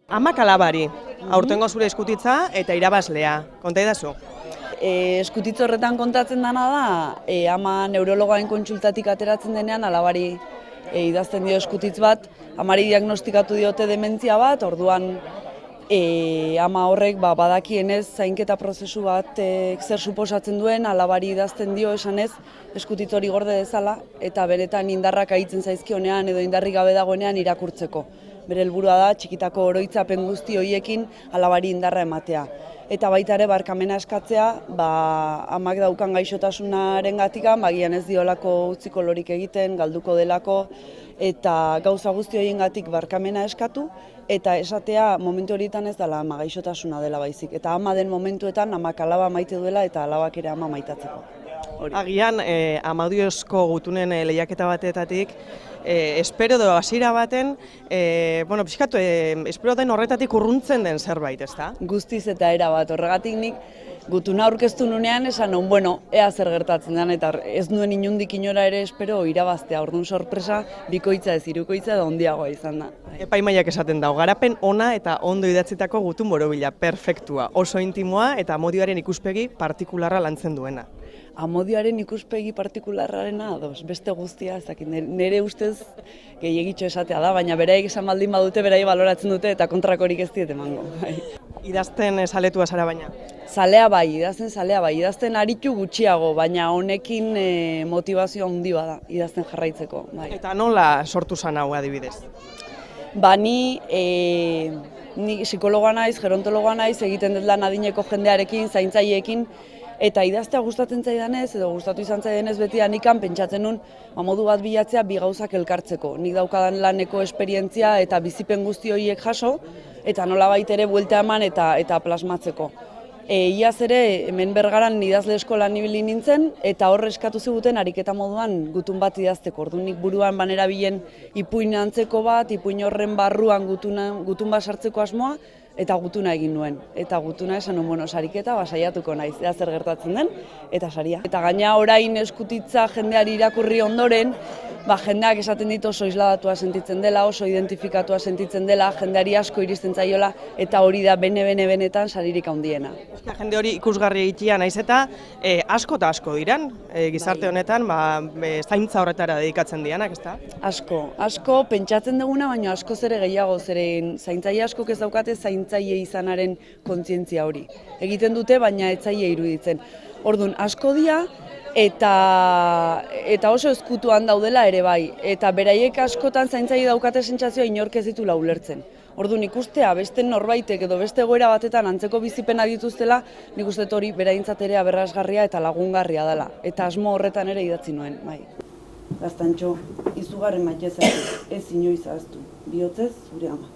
Amak alabari, aurtengo zure eskutitza eta irabazlea. Konta idazu? Eskutitz horretan kontatzen dana da, ama neurologain kontsultatik ateratzen denean alabari idazten dio eskutitz bat, amari diagnostikatu diote dementzia bat, orduan ama horrek badakienez zainketa prozesu bat zer suposatzen duen, alabari idazten dio esanez eskutitz hori gorde dezala eta benetan indarrak aitzen zaizkionean edo indarrik gabe dagoenean irakurtzeko. Bere helburua da txikitako oroitzapen guzti horiekin alabari indarra ematea. Eta baita ere barkamena eskatzea, amak daukan gaixotasunaren gatikan, bagian ez diolako utziko lorik egiten, galduko delako, eta gauza guzti horien gatik barkamena eskatu, eta esatea momentu horietan ez dela ama gaixotasuna dela baizik. Eta ama den momentuetan amak alaba maite duela eta alabak ere ama maitatzeko. Agian, Amadiozko gutunen lehiaketa batetatik, espero edo hasiera baten, pixkat, espero den horretatik urruntzen den zerbait, ezta? Guztiz eta era bat, horregatik nik gutuna aurkeztu nunean esan nuen, ea zer gertatzen den, eta ez nuen inundik inora ere espero irabaztea, orduan sorpresa, bikoitza ez hirukoitza da handiagoa izan da. Epaimaiak esaten dago, garapen ona eta ondo idatzitako gutun borobila, perfektua, oso intimoa eta Amodioaren ikuspegi partikularra lantzen duena. Amodioaren ikuspegi partikularrarena ados, beste guztia, nire ustez gehiegitxo esatea da, baina beraiek esan baldin badute, beraiek baloratzen dute eta kontrakorik ez diet emango. Idazten zaletua zara baina? Zalea bai, idazten aritu gutxiago, baina honekin motivazio handi bada idazten jarraitzeko. Bai. Eta nola sortu zan hau adibidez? Ni psikologoa naiz, gerontologoa naiz, egiten dut lan adineko jendearekin, zaintzaileekin, eta idaztea gustatzen zaidanez, edo gustatu izan zaidanez beti anikan pentsatzen nun modu bat bilatzea bi gauzak elkartzeko. Nik daukadan laneko esperientzia eta bizipen guzti horiek jaso, eta nolabait ere buelta eman eta plasmatzeko. Iaz ere, hemen Bergaran idazle eskolan ibili nintzen, eta horre eskatu ziguten ariketa moduan gutun bat idazteko. Orduan nik buruan banerabilen ipuin antzeko bat, ipuin horren barruan gutun bat sartzeko asmoa, eta gutuna egin nuen. Eta gutuna esan nuen, sariketa saiatuko naiz, ea zer gertatzen den, eta saria. Eta gaina orain eskutitza jendeari irakurri ondoren, jendeak esaten dit oso isladatua sentitzen dela, oso identifikatua sentitzen dela, jendeari asko iristen zaiola, eta hori da benetan saririk handiena. Jende hori ikusgarri egitea naiz eta asko eta asko diran, gizarte honetan, zaintza horretara dedikatzen dianak, ezta? Asko pentsatzen duguna, baina askoz ere gehiago, zeren zaintzaile askok ez daukate zaintzaile izanaren kontzientzia hori. Egiten dute, baina ez zaie iruditzen. Orduan, asko dira, eta oso ezkutuan daudela ere bai, eta beraiek askotan zaintzaile daukate sentsazioa inork ez ditula ulertzen. Orduan ikustea beste norbaitek edo beste egoera batetan antzeko bizipena dituztela, nik uste hori beraintzat ere aberasgarria eta lagungarria dela. Eta asmo horretan ere idatzi nuen, bai. Gaztantxo, izugarren maitezatu, ez inoiz ahaztu, bihotzez zure ama.